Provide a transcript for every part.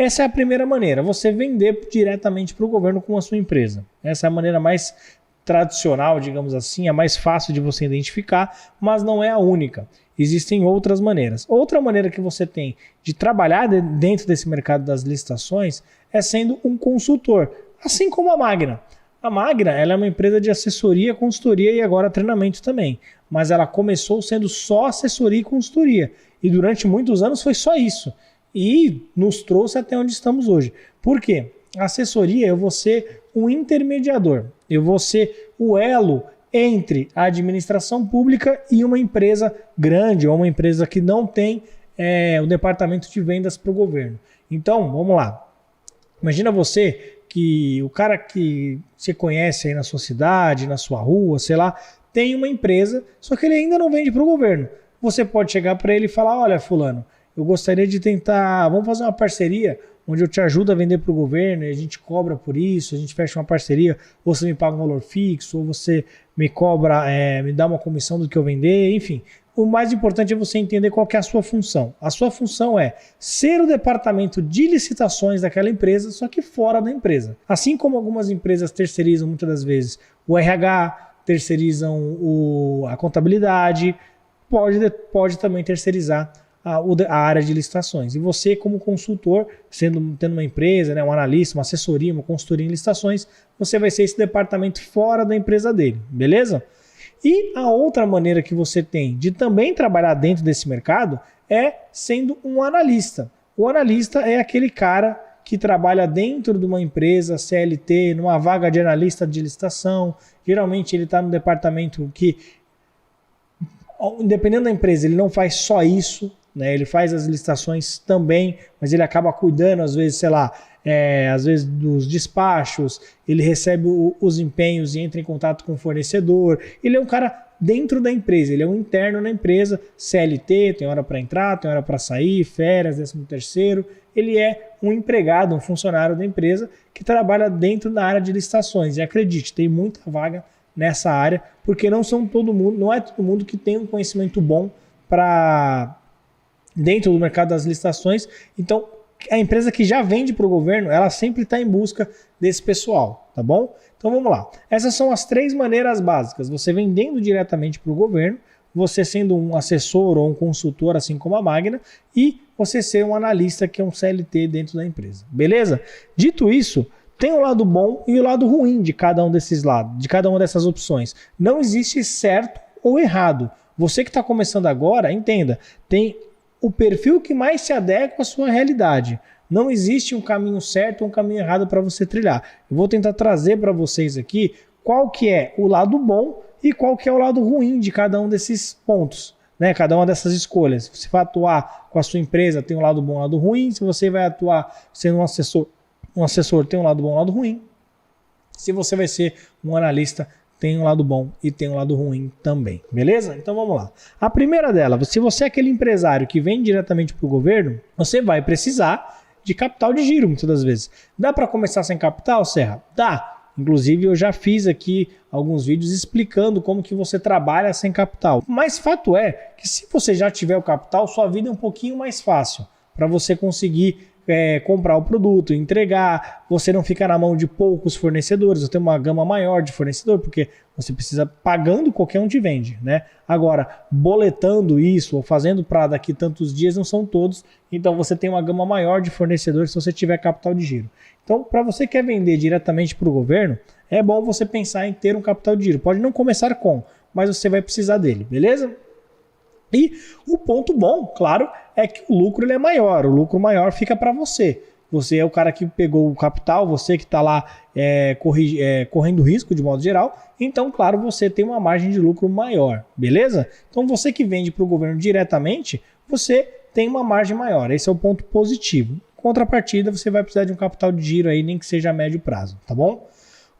essa é a primeira maneira, você vender diretamente para o governo com a sua empresa. Essa é a maneira mais tradicional, digamos assim, a mais fácil de você identificar, mas não é a única. Existem outras maneiras. Outra maneira que você tem de trabalhar dentro desse mercado das licitações é sendo um consultor, assim como a Magna. A Magna, ela é uma empresa de assessoria, consultoria e agora treinamento também, mas ela começou sendo só assessoria e consultoria e durante muitos anos foi só isso e nos trouxe até onde estamos hoje. Por quê? A assessoria, eu vou ser um intermediador, eu vou ser o elo entre a administração pública e uma empresa grande ou uma empresa que não tem o departamento de vendas para o governo. Então, vamos lá. Imagina você que o cara que você conhece aí na sua cidade, na sua rua, sei lá, tem uma empresa, só que ele ainda não vende para o governo. Você pode chegar para ele e falar, olha fulano, eu gostaria de tentar, vamos fazer uma parceria onde eu te ajudo a vender para o governo e a gente cobra por isso, a gente fecha uma parceria, ou você me paga um valor fixo, ou você me cobra, me dá uma comissão do que eu vender, enfim. O mais importante é você entender qual que é a sua função. A sua função é ser o departamento de licitações daquela empresa, só que fora da empresa. Assim como algumas empresas terceirizam muitas das vezes o RH, terceirizam a contabilidade, pode também terceirizar a área de licitações. E você, como consultor, tendo uma empresa, né, um analista, uma assessoria, uma consultoria em licitações, você vai ser esse departamento fora da empresa dele, beleza? E a outra maneira que você tem de também trabalhar dentro desse mercado é sendo um analista. O analista é aquele cara que trabalha dentro de uma empresa CLT, numa vaga de analista de licitação. Geralmente ele está no departamento que, dependendo da empresa, ele não faz só isso, né? Ele faz as licitações também, mas ele acaba cuidando, às vezes, sei lá, às vezes dos despachos, ele recebe os empenhos e entra em contato com o fornecedor. Ele é um cara dentro da empresa, ele é um interno na empresa, CLT, tem hora para entrar, tem hora para sair, férias, 13º. Ele é um empregado, um funcionário da empresa que trabalha dentro da área de licitações. E acredite, tem muita vaga nessa área, porque não é todo mundo que tem um conhecimento bom para dentro do mercado das licitações. Então, a empresa que já vende para o governo, ela sempre está em busca desse pessoal, tá bom? Então vamos lá. Essas são as 3 maneiras básicas. Você vendendo diretamente para o governo, você sendo um assessor ou um consultor, assim como a Magna, e você ser um analista, que é um CLT dentro da empresa. Beleza? Dito isso, tem o lado bom e o lado ruim de cada um desses lados, de cada uma dessas opções. Não existe certo ou errado. Você que está começando agora, entenda, tem o perfil que mais se adequa à sua realidade. Não existe um caminho certo ou um caminho errado para você trilhar. Eu vou tentar trazer para vocês aqui qual que é o lado bom e qual que é o lado ruim de cada um desses pontos, né? Cada uma dessas escolhas. Se você vai atuar com a sua empresa, tem um lado bom e um lado ruim. Se você vai atuar sendo um assessor tem um lado bom e um lado ruim. Se você vai ser um analista, tem um lado bom e tem um lado ruim também, beleza? Então vamos lá. A primeira dela, se você é aquele empresário que vem diretamente para o governo, você vai precisar de capital de giro muitas das vezes. Dá para começar sem capital, Serra? Dá. Inclusive eu já fiz aqui alguns vídeos explicando como que você trabalha sem capital. Mas fato é que se você já tiver o capital, sua vida é um pouquinho mais fácil para você conseguir comprar o produto, entregar, você não fica na mão de poucos fornecedores, você tem uma gama maior de fornecedor, porque você precisa pagando, qualquer um te vende, né? Agora, boletando isso ou fazendo para daqui tantos dias não são todos, então você tem uma gama maior de fornecedores se você tiver capital de giro. Então, para você que quer vender diretamente para o governo, é bom você pensar em ter um capital de giro. Pode não começar com, mas você vai precisar dele, beleza? E o ponto bom, claro, é que o lucro ele é maior. O lucro maior fica para você. Você é o cara que pegou o capital, você que está lá correndo risco de modo geral. Então, claro, você tem uma margem de lucro maior, beleza? Então, você que vende para o governo diretamente, você tem uma margem maior. Esse é o ponto positivo. Em contrapartida, você vai precisar de um capital de giro aí, nem que seja a médio prazo, tá bom?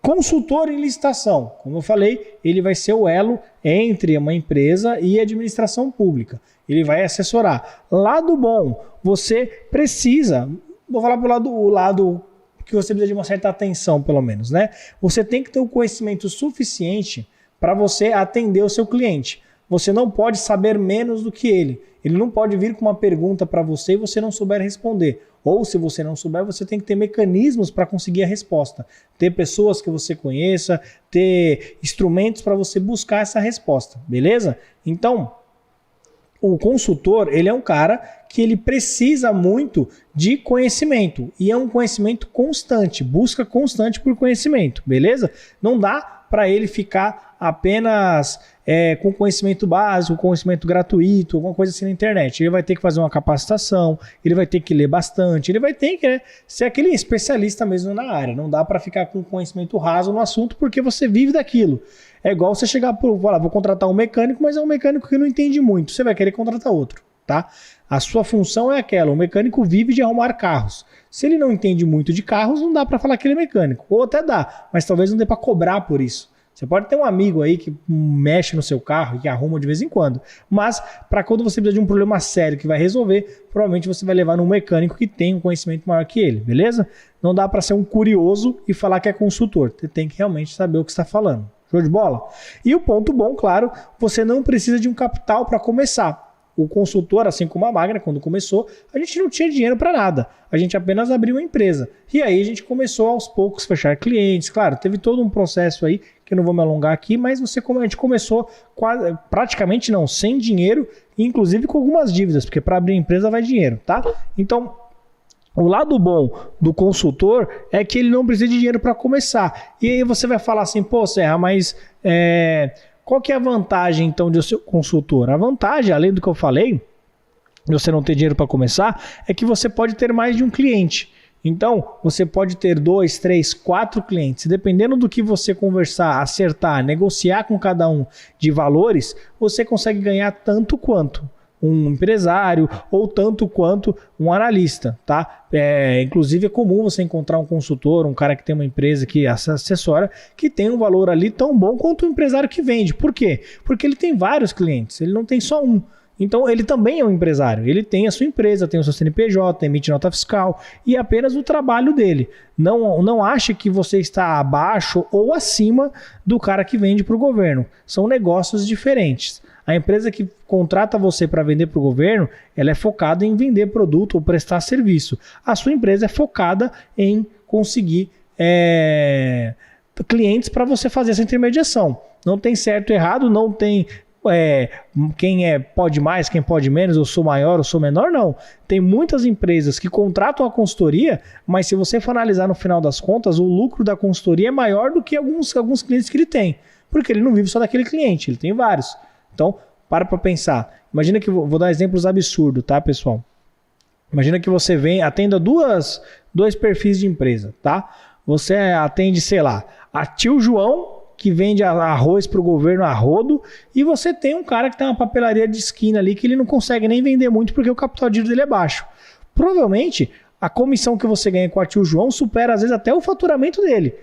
Consultor em licitação, como eu falei, ele vai ser o elo entre uma empresa e a administração pública. Ele vai assessorar. Lado bom, você precisa, vou falar o lado que você precisa de uma certa atenção, pelo menos, né? Você tem que ter o conhecimento suficiente para você atender o seu cliente. você não pode saber menos do que ele. Ele não pode vir com uma pergunta para você e você não souber responder. Ou se você não souber, você tem que ter mecanismos para conseguir a resposta. Ter pessoas que você conheça, ter instrumentos para você buscar essa resposta, beleza? Então, o consultor, ele é um cara que ele precisa muito de conhecimento. E é um conhecimento constante, busca constante por conhecimento, beleza? Não dá para ele ficar apenas com conhecimento básico, conhecimento gratuito, alguma coisa assim na internet. Ele vai ter que fazer uma capacitação, ele vai ter que ler bastante, ele vai ter que ser aquele especialista mesmo na área. Não dá para ficar com conhecimento raso no assunto porque você vive daquilo. É igual você chegar por falar, vou contratar um mecânico, mas é um mecânico que não entende muito. Você vai querer contratar outro, tá? A sua função é aquela, o mecânico vive de arrumar carros. Se ele não entende muito de carros, não dá para falar que ele é mecânico. Ou até dá, mas talvez não dê para cobrar por isso. Você pode ter um amigo aí que mexe no seu carro e que arruma de vez em quando. Mas, para quando você precisa de um problema sério que vai resolver, provavelmente você vai levar num mecânico que tem um conhecimento maior que ele, beleza? Não dá para ser um curioso e falar que é consultor. Você tem que realmente saber o que está falando. Show de bola? E o ponto bom, claro, você não precisa de um capital para começar. O consultor, assim como a Magna, quando começou, a gente não tinha dinheiro para nada. A gente apenas abriu uma empresa. E aí a gente começou aos poucos a fechar clientes. Claro, teve todo um processo aí, que eu não vou me alongar aqui, mas a gente começou praticamente não, sem dinheiro, inclusive com algumas dívidas, porque para abrir empresa vai dinheiro, tá? Então, o lado bom do consultor é que ele não precisa de dinheiro para começar. E aí você vai falar assim, pô, Serra, mas qual que é a vantagem então de ser consultor? A vantagem, além do que eu falei, de você não ter dinheiro para começar, é que você pode ter mais de um cliente. Então, você pode ter 2, 3, 4 clientes. Dependendo do que você conversar, acertar, negociar com cada um de valores, você consegue ganhar tanto quanto um empresário ou tanto quanto um analista, tá? Inclusive é comum você encontrar um consultor, um cara que tem uma empresa que assessora, que tem um valor ali tão bom quanto o empresário que vende. Por quê? Porque ele tem vários clientes, ele não tem só um. Então ele também é um empresário, ele tem a sua empresa, tem o seu CNPJ, emite nota fiscal e é apenas o trabalho dele. Não ache que você está abaixo ou acima do cara que vende para o governo. São negócios diferentes. A empresa que contrata você para vender para o governo, ela é focada em vender produto ou prestar serviço. A sua empresa é focada em conseguir clientes para você fazer essa intermediação. Não tem certo e errado, não tem quem pode mais, quem pode menos, eu sou maior, eu sou menor, não. Tem muitas empresas que contratam a consultoria, mas se você for analisar no final das contas, o lucro da consultoria é maior do que alguns clientes que ele tem, porque ele não vive só daquele cliente, ele tem vários. Então, para pensar. Imagina que, vou dar exemplos absurdos, tá, pessoal? Imagina que você atenda dois perfis de empresa, tá? Você atende, sei lá, a tio João, que vende arroz para o governo a rodo, e você tem um cara que tem uma papelaria de esquina ali que ele não consegue nem vender muito porque o capital de giro dele é baixo. Provavelmente, a comissão que você ganha com a tio João supera às vezes até o faturamento dele.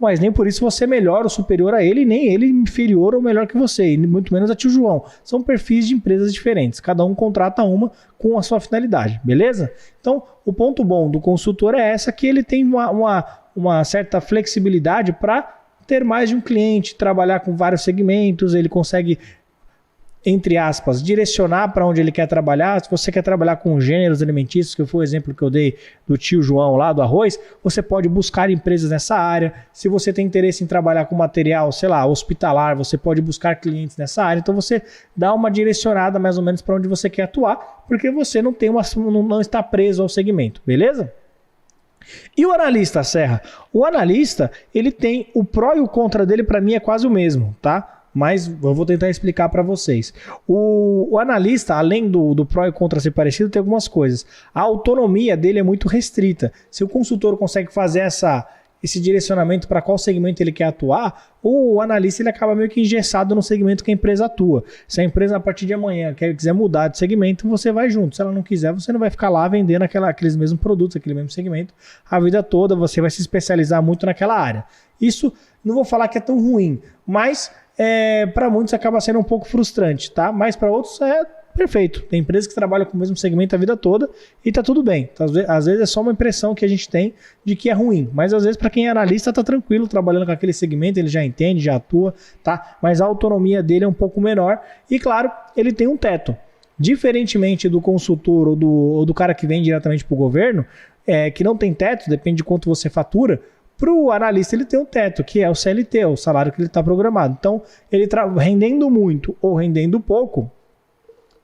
Mas nem por isso você é melhor ou superior a ele, nem ele inferior ou melhor que você, e muito menos a tio João. São perfis de empresas diferentes, cada um contrata uma com a sua finalidade, beleza? Então, o ponto bom do consultor é que ele tem uma certa flexibilidade para ter mais de um cliente, trabalhar com vários segmentos, ele consegue, entre aspas, direcionar para onde ele quer trabalhar. Se você quer trabalhar com gêneros alimentícios, que foi o exemplo que eu dei do tio João lá do arroz, você pode buscar empresas nessa área. Se você tem interesse em trabalhar com material, sei lá, hospitalar, você pode buscar clientes nessa área. Então você dá uma direcionada mais ou menos para onde você quer atuar, porque você não está preso ao segmento, beleza? E o analista, Serra? O analista, ele tem o pró e o contra dele, para mim é quase o mesmo, tá? Mas eu vou tentar explicar para vocês. O analista, além do pró e contra ser parecido, tem algumas coisas. A autonomia dele é muito restrita. Se o consultor consegue fazer esse direcionamento para qual segmento ele quer atuar, o analista ele acaba meio que engessado no segmento que a empresa atua. Se a empresa a partir de amanhã quiser mudar de segmento, você vai junto. Se ela não quiser, você não vai ficar lá vendendo aqueles mesmos produtos, aquele mesmo segmento a vida toda. Você vai se especializar muito naquela área. Isso não vou falar que é tão ruim, mas para muitos acaba sendo um pouco frustrante, tá? Mas para outros perfeito. Tem empresas que trabalham com o mesmo segmento a vida toda e tá tudo bem. Às vezes é só uma impressão que a gente tem de que é ruim, mas às vezes para quem é analista tá tranquilo trabalhando com aquele segmento, ele já entende, já atua, tá? Mas a autonomia dele é um pouco menor e, claro, ele tem um teto. Diferentemente do consultor ou do cara que vem diretamente para o governo, que não tem teto, depende de quanto você fatura, para o analista ele tem um teto, que é o CLT, o salário que ele está programado. Então, ele rendendo muito ou rendendo pouco,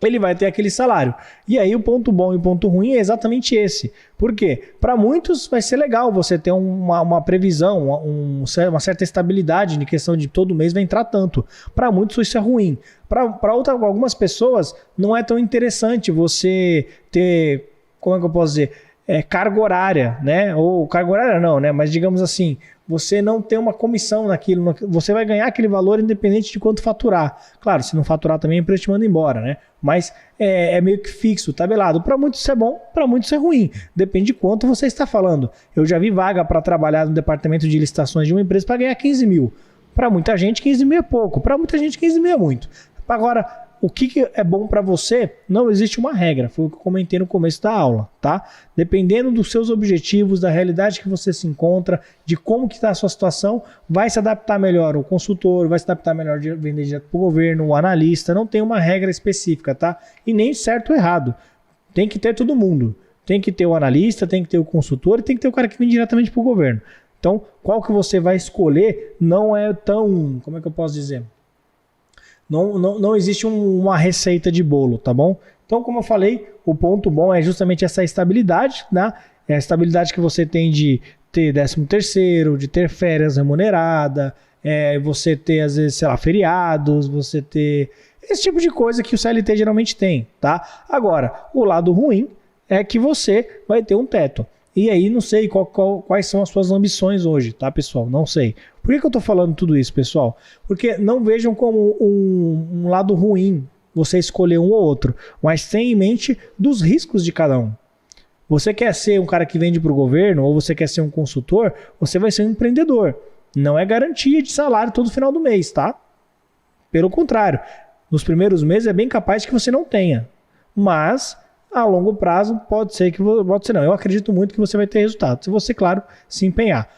ele vai ter aquele salário. E aí o ponto bom e o ponto ruim é exatamente esse. Por quê? Para muitos vai ser legal você ter uma previsão, uma certa estabilidade em questão de todo mês vai entrar tanto. Para muitos isso é ruim. Para algumas pessoas não é tão interessante você ter, como é que eu posso dizer, carga horária, né? Ou carga horária não, né? Mas digamos assim, você não tem uma comissão naquilo, você vai ganhar aquele valor independente de quanto faturar. Claro, se não faturar também a empresa te manda embora, né? Mas é meio que fixo, tabelado. Para muitos isso é bom, para muitos isso é ruim. Depende de quanto você está falando. Eu já vi vaga para trabalhar no departamento de licitações de uma empresa para ganhar 15 mil. Para muita gente, 15 mil é pouco. Para muita gente, 15 mil é muito. Agora, o que é bom para você, não existe uma regra, foi o que eu comentei no começo da aula, tá? Dependendo dos seus objetivos, da realidade que você se encontra, de como que está a sua situação, vai se adaptar melhor o consultor, vai se adaptar melhor de vender direto para o governo, o analista, não tem uma regra específica, tá? E nem certo ou errado, tem que ter todo mundo, tem que ter o analista, tem que ter o consultor e tem que ter o cara que vem diretamente para o governo. Então, qual que você vai escolher não é tão, como é que eu posso dizer? Não existe uma receita de bolo, tá bom? Então, como eu falei, o ponto bom é justamente essa estabilidade, né? É a estabilidade que você tem de ter 13º, de ter férias remunerada, você ter, às vezes, sei lá, feriados, você ter esse tipo de coisa que o CLT geralmente tem, tá? Agora, o lado ruim é que você vai ter um teto. E aí, não sei quais são as suas ambições hoje, tá, pessoal? Não sei. Por que eu tô falando tudo isso, pessoal? Porque não vejam como um lado ruim você escolher um ou outro, mas tenha em mente dos riscos de cada um. Você quer ser um cara que vende para o governo ou você quer ser um consultor, você vai ser um empreendedor. Não é garantia de salário todo final do mês, tá? Pelo contrário, nos primeiros meses é bem capaz que você não tenha. Mas a longo prazo pode ser não. Eu acredito muito que você vai ter resultado. Se você, claro, se empenhar.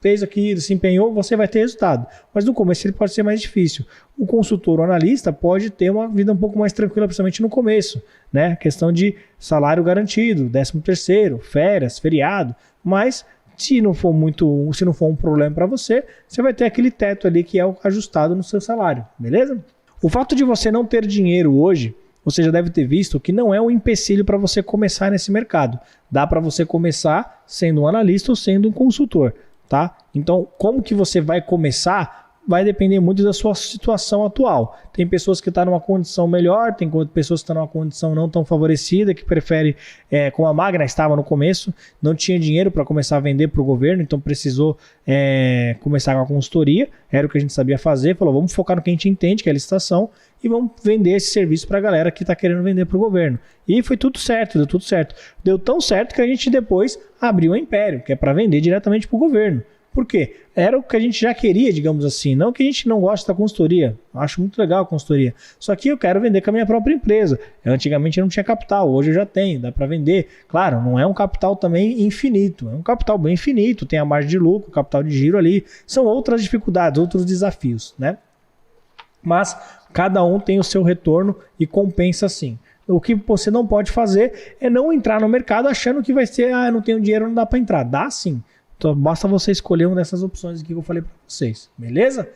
Fez aquilo, se empenhou, você vai ter resultado. Mas no começo ele pode ser mais difícil. O consultor ou analista pode ter uma vida um pouco mais tranquila, principalmente no começo, né? Questão de salário garantido, 13º, férias, feriado. Mas se não for um problema para você, você vai ter aquele teto ali que é ajustado no seu salário, beleza? O fato de você não ter dinheiro hoje, você já deve ter visto que não é um empecilho para você começar nesse mercado. Dá para você começar sendo um analista ou sendo um consultor, tá? Então, como que você vai começar vai depender muito da sua situação atual. Tem pessoas que estão numa condição melhor, tem pessoas que estão numa condição não tão favorecida, que prefere, como a Magna estava no começo, não tinha dinheiro para começar a vender para o governo, então precisou começar com a consultoria, era o que a gente sabia fazer, falou, vamos focar no que a gente entende, que é a licitação, e vamos vender esse serviço para a galera que está querendo vender para o governo. E foi tudo certo, deu tudo certo. Deu tão certo que a gente depois abriu a Império, que é para vender diretamente para o governo. Por quê? Era o que a gente já queria, digamos assim. Não que a gente não goste da consultoria. Acho muito legal a consultoria. Só que eu quero vender com a minha própria empresa. Antigamente eu não tinha capital, hoje eu já tenho, dá para vender. Claro, não é um capital também infinito. É um capital bem finito, tem a margem de lucro, capital de giro ali. São outras dificuldades, outros desafios, né? Mas cada um tem o seu retorno e compensa sim. O que você não pode fazer é não entrar no mercado achando que vai ser, eu não tenho dinheiro, não dá para entrar. Dá sim. Então, basta você escolher uma dessas opções aqui que eu falei para vocês, beleza?